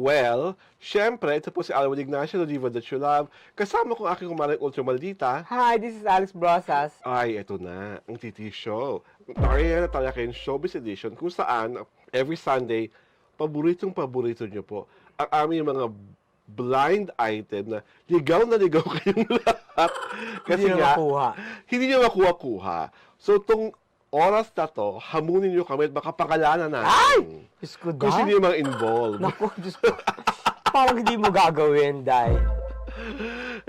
Well, syempre, ito po si Alwin Ignacio, the Diva That You Love. Kasama ko ang aking kumaring ultra maldita. Hi, this is Alex Brosas. Ay, ito na, ang Titi Show. Ariana Talakin Showbiz Edition, kung saan, every Sunday, paborito nyo po ang aming mga blind item na ligaw kayong lahat. Hindi na makuha. Hindi nyo makuha-kuha. So, itong oras na to, hamunin nyo kami at baka pangalanan natin. Ay! Diyos ko, Kung sino yung mga involved. Naku, Diyos ko. Parang hindi mo gagawin, Day.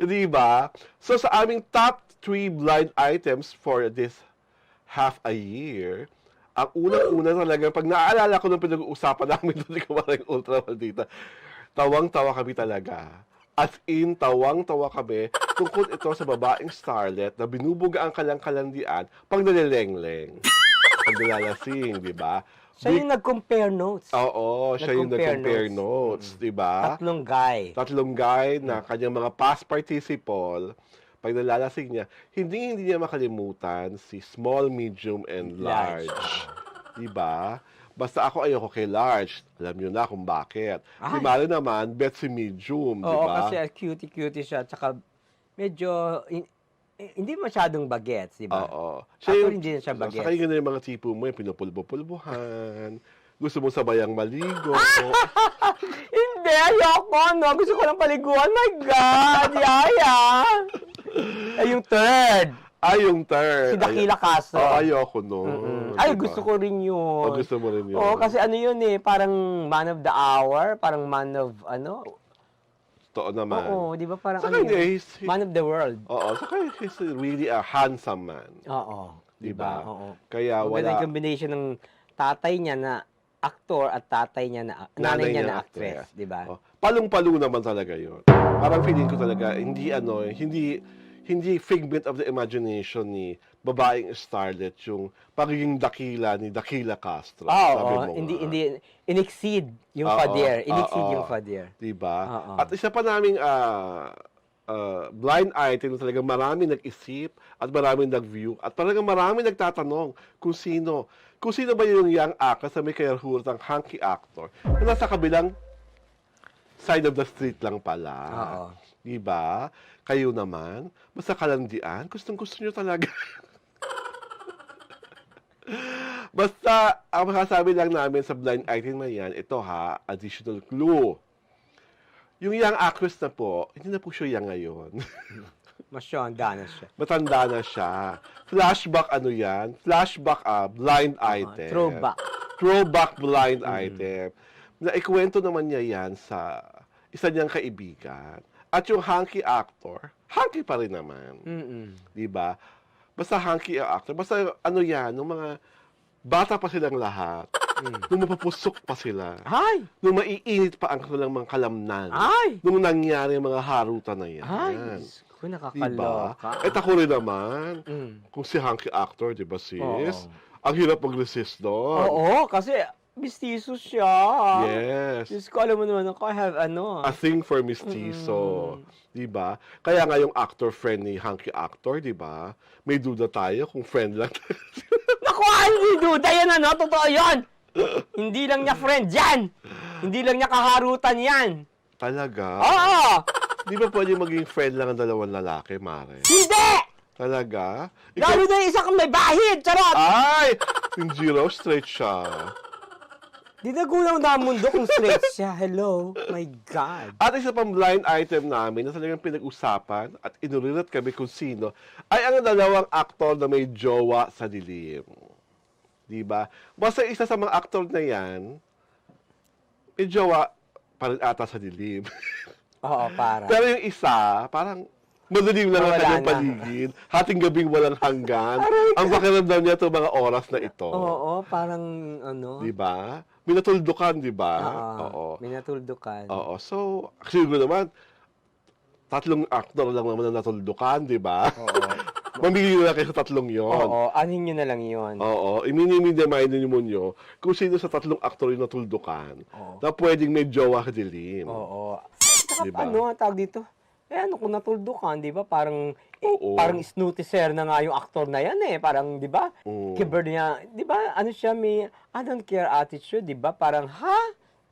Di ba? So, sa aming top 3 blind items for this half a year, ang unang-una talaga, pag naaalala ko nung pinag-uusapan namin doon sa Kumaring Ultra Maldita, tawang-tawa kami talaga. As in, tawang-tawa kami tungkol ito sa babaeng starlet na binubuga ang kalang-kalandian pag nalilengleng. Pag nilalasing, di ba? Siya yung nag-compare notes. Oo, siya yung nag-compare notes, di ba? Tatlong guy na kanyang mga past participle, pag nalalasing niya, hindi niya makalimutan si small, medium, and large. Di ba? Basta ako ayoko kay large. Alam niyo na kung bakit. Si Mari naman, bet si medium, di ba? Oo, kasi cutie-cutie siya. Tsaka medyo hindi masyadong bagets, di ba? Oo. Ako hindi na siya bagets. Saka yung mga tipo mo, yung pinupulbo-pulbuhan. Gusto mo sabayang maligo. Hindi, ayoko, no? Gusto ko lang paliguan. My God, yaya! Ay, yung third. Ay, yung third. Si Dakila Castro. Ayoko nun. Ay, diba? gusto ko rin yun. Gusto mo rin yun. Oo, kasi ano yun eh, parang man of the hour, parang man of, Totoo naman. Oo, di ba parang Saka ano yun? he- Man of the world. Oo, saka he's really a handsome man. Oo. Diba? Oo. Kaya Maganda wala... yung combination ng tatay niya na aktor at tatay niya na, nanay niya na actress, di ba? Oh, palong-palo naman talaga yun. Parang feeling ko talaga, hindi figment of the imagination ni babaeng starlet yung pagiging dakila ni Dakila Castro. Oo, hindi in-exceed yung Fadier. In-exceed yung Fadier. Diba? Oo. At isa pa naming blind item na talagang marami nag-isip at marami nag-view at talagang marami nagtatanong kung sino ba yung young actress na may kahurtang hunky actor na nasa kabilang side of the street lang pala. Oo. Diba? Kayo naman, basta kalandian, gustong-gusto nyo talaga. Basta, ang masasabi lang namin sa blind item na yan, ito ha, additional clue. Yung young actress na po, hindi na po siya young ngayon. Masyanda na siya. Matanda na siya. Flashback ano yan? Flashback blind item. Throwback blind item. Na ikwento naman niya yan sa isa niyang kaibigan. At yung hunky actor, hunky pa rin naman. Diba? Basta hunky actor. Basta ano yan, nung mga bata pa silang lahat. Nung mapapusok pa sila. Ay! Nung maiinit pa ang kanilang mga kalamnan. Ay! Nung nangyari ang mga harutan na yan. Ay! Kung nakakaloka. At ako rin naman, kung si hunky actor, di ba sis? Oo. Ang hirap mag-resist doon. Oo, kasi mistiso siya. Yes. Diyos ko, alam mo naman ako, I have A thing for mistizo. Di ba? Kaya nga yung actor friend ni hunky actor, di ba? May duda tayo kung friend lang. Naku, hindi duda yan, totoo yan. Hindi lang niya friend yan. Hindi lang niya kaharutan yan. Talaga? Oo! Di ba pwede maging friend lang ang dalawang lalaki, Mare? Hindi! Talaga? Lalo na yung isa kang may bahid, charot! Ay! Hindi raw straight siya. Di nagulang na ang mundo kung straight siya. Hello? My God. At isa pang blind item namin na talagang pinag-usapan at inurirat kami kung sino ay ang dalawang aktor na may jowa sa dilim. Diba? Basta isa sa mga aktor na yan, may jowa pa rin ata sa dilim. Oo, para. Pero yung isa, parang madilim lang ang Wala kanyang na. paligid. Hating gabing walang hanggan. Ang pakiramdam niya itong mga oras na ito. Oo, parang Diba? Minatuldukan, diba? Oo. Minatuldukan. Oo. So, siguro naman, tatlong actor lang naman na natuldukan, di ba? Oo. Mamili na kayo sa tatlong yon. Oo, anin nyo na lang yun. Oo. I-minimize nyo kung sino sa tatlong actor yung natuldukan Oo. na pwedeng may jowa ka dilim. Oo. Saka Diba? ang tawag dito? Kung natuldukan, di ba? Parang, Oo. parang snootiser na nga yung actor na yan eh. Parang, di ba? Oo. Kiber niya, di ba? Ano siya, may I don't care attitude, di ba? Parang, ha?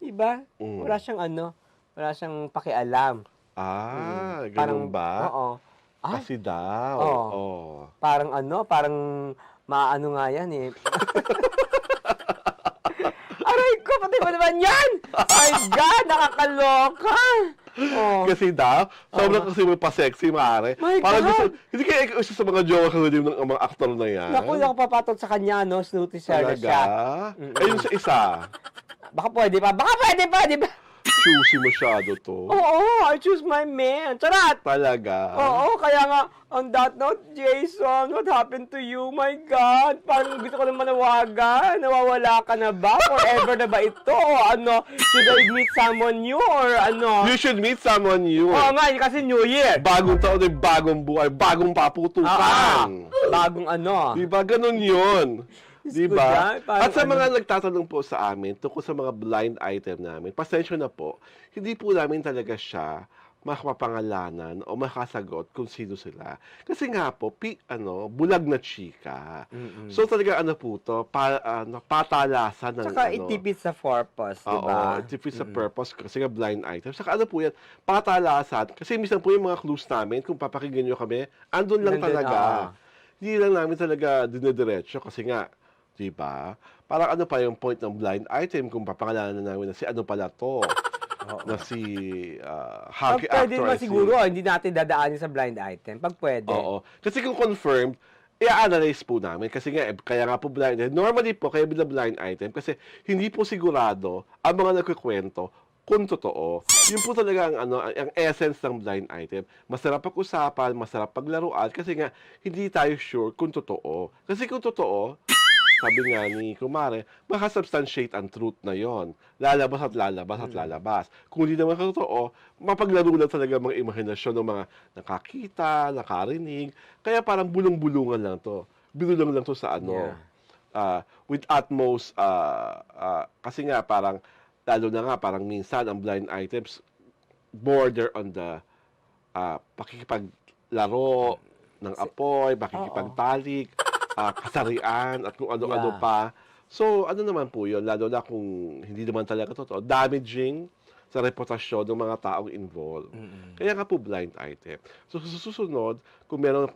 Diba? Mm. Wala siyang pakialam. Ganun ba? Oo. Ay, Kasi daw. Oo. Oh. parang maano nga yan eh. Aray ko, pati ba naman yan? My God, nakakaloka. Oh. Kasi daw, sobrang kasi may pa-sexy, maaari. My Parang God! gusto, hindi kaya isa sa mga jowa ka din ng mga aktor na yan. Naku, nakapapatot sa kanya, no? Snooty Sarah Talaga? siya. Ayun sa isa. Baka pwede pa, di ba? Choosy masyado to. Oo, I choose my man. Charat! Talaga? Oo, kaya nga, on that note, Jason, what happened to you? My God, parang gusto ko na manawagan. Nawawala ka na ba? Forever na ba ito? O ano, should I meet someone new or ano? You should meet someone new. Oo nga, kasi New Year. Bagong taon ay bagong buhay, bagong paputukan. Bagong ano. Diba? Ganun yun. Diba? Dyan, parang At sa mga nagtatanong po sa amin tungkol sa mga blind item namin, pasensya na po, hindi po namin talaga siya makapangalanan o makasagot kung sino sila. Kasi nga po, bulag na chika. So talaga po to, patalasan ng Tsaka itipid sa purpose, Oo, diba? itipid sa purpose kasi nga blind item. Saka po yan, patalasan. Kasi minsan po yung mga clues namin, kung papakinggan nyo kami, andun lang Nandun, talaga. Hindi lang namin talaga dinediretso kasi nga, diba? Parang pa yung point ng blind item kung papangalanan namin na si ano pala to. Na si hockey Pag pwede actor. naman siguro, hindi natin dadaanin sa blind item. Pag pwede. Oo. Kasi kung confirmed, i-analyze po namin. Kasi nga, kaya nga po blind item. Normally po, kaya blind item, kasi hindi po sigurado ang mga nagkukwento kung totoo. Yun po talaga ang essence ng blind item. Masarap pag-usapan, masarap paglaruan, kasi nga, hindi tayo sure kung totoo. Kasi kung totoo, sabi nga ni Kumare, makasubstantiate ang truth na yon. Lalabas at lalabas at lalabas. Kung hindi naman totoo, mapaglaro lang talaga mga imahinasyon ng mga nakakita, nakarinig. Kaya parang bulong-bulungan lang to. Binulang lang to sa with utmost, kasi nga parang, lalo na nga parang minsan ang blind items border on the pakikipaglaro ng apoy, pakikipagtalik, kasarian, at kung ano-ano pa. So, naman po yun, lalo na kung hindi naman talaga totoo, damaging sa reputasyon ng mga taong involved. Kaya nga po blind item. So, sa susunod, kung meron,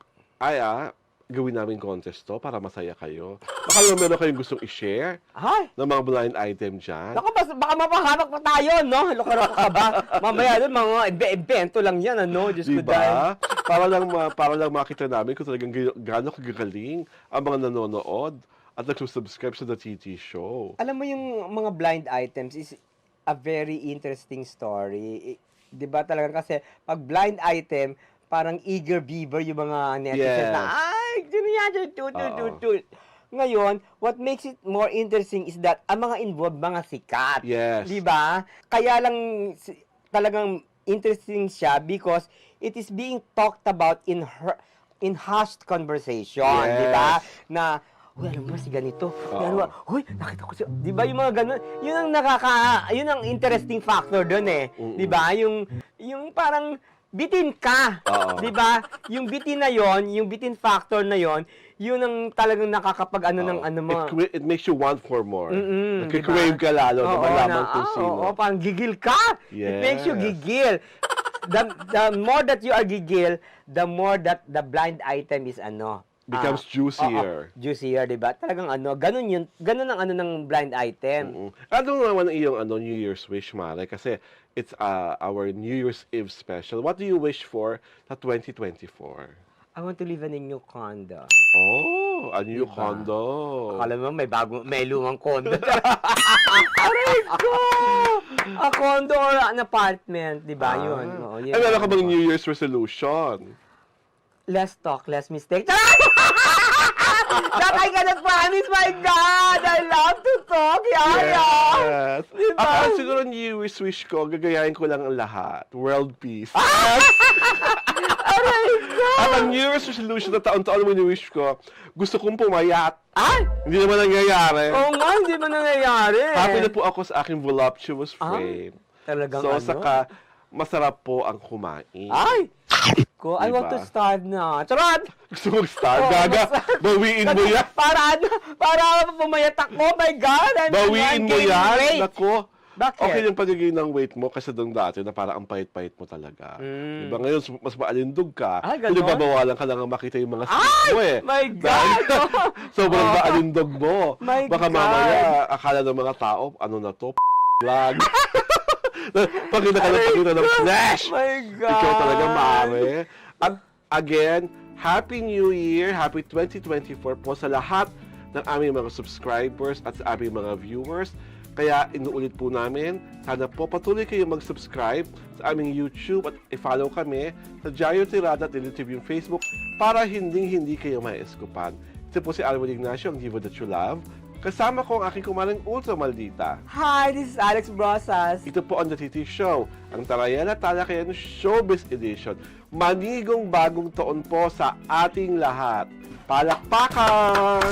gawin namin contest to para masaya kayo. Baka meron kayong gustong i-share ng mga blind item dyan. Naku, baka mapahamak pa tayo, no? Loko-loko ka ba? Mamaya doon, mga evento lang yan, ano? Diyos ko dahil. Para lang makita namin kung talagang gaano kagagaling ang mga nanonood at nagsusubscribe sa The TT Show. Alam mo yung mga blind items is a very interesting story. Di ba talaga kasi pag blind item, parang eager beaver yung mga netizens na, Ngayon, what makes it more interesting is that ang mga involved, mga sikat. Yes. Di ba? Kaya lang talagang interesting siya because it is being talked about in hushed conversation. Yes. Di ba? Na, uy, alam mo si ganito. Uy, nakita ko siya. Di ba yung mga ganun? Yun ang interesting factor doon eh. Di ba? Yung parang bitin ka. Di ba? Yung bitin na yon, yung bitin factor na yon, yun ang talagang nakakapag mga... It makes you want for more. Diba? Nagkikrave ka lalo na malaman kung sino. Oo, parang gigil ka. It makes you gigil. The more that you are gigil, the more that the blind item is becomes juicier. Juicier, di ba? Talagang ganun yun. Ganun ang ng blind item. Ano naman ang iyong New Year's wish, Mare? Kasi it's our New Year's Eve special. What do you wish for sa 2024? I want to live in a new condo. Oh, a new condo. Akala mo may lumang condo. Aray ko! A condo or an apartment, di ba? Yun. Ay, meron ka bang New Year's resolution? Less talk, less mistake. That I cannot promise, my God! I love to talk, Yaya! Yes. Diba? Siguro New Year's wish ko, gagayahin ko lang ang lahat. World peace. Aray ko! At ang New Year's resolution na taon-taon mo ni-wish ko, gusto kong pumayat. Ay! Hindi naman nangyayari. Oo nga, hindi ba nangyayari? Happy na po ako sa aking voluptuous frame. Talagang So, saka, masarap po ang kumain. Ay! Ko, I want to starve na. Charot! Gusto mong starve, gaga? Bawiin mo yan. Para pumayat ako, my God! Bawiin mo yan. Weight. Nako. Bakit? okay yung pagiging ng weight mo kasi doon dati na parang ang pait-pait mo talaga. Diba ngayon, mas maalindog ka. Ah, Kung ganon? babawalan ka lang ang makita yung mga skin mo eh. My God! Sobrang maalindog mo. My Baka God! mamaya, akala ng mga tao, ano na to, vlog. Pakita ka ng flash. My God! Ikaw talaga, mare. At again, Happy New Year, Happy 2024 po sa lahat ng aming mga subscribers at sa aming mga viewers. Kaya inuulit po namin, sana po patuloy kayong mag-subscribe sa aming YouTube at i-follow kami sa Jayo Tirada at TV yung Facebook para hindi kayo maieskupan. Ito po si Alvin Ignacio, ang diva that you love. Kasama ko ang aking kumaring ultra maldita. Hi, this is Alex Brosas. Ito po ang The TT Show, ang Tarayana Talakayan Showbiz Edition. Manigong bagong taon po sa ating lahat. Palakpakan!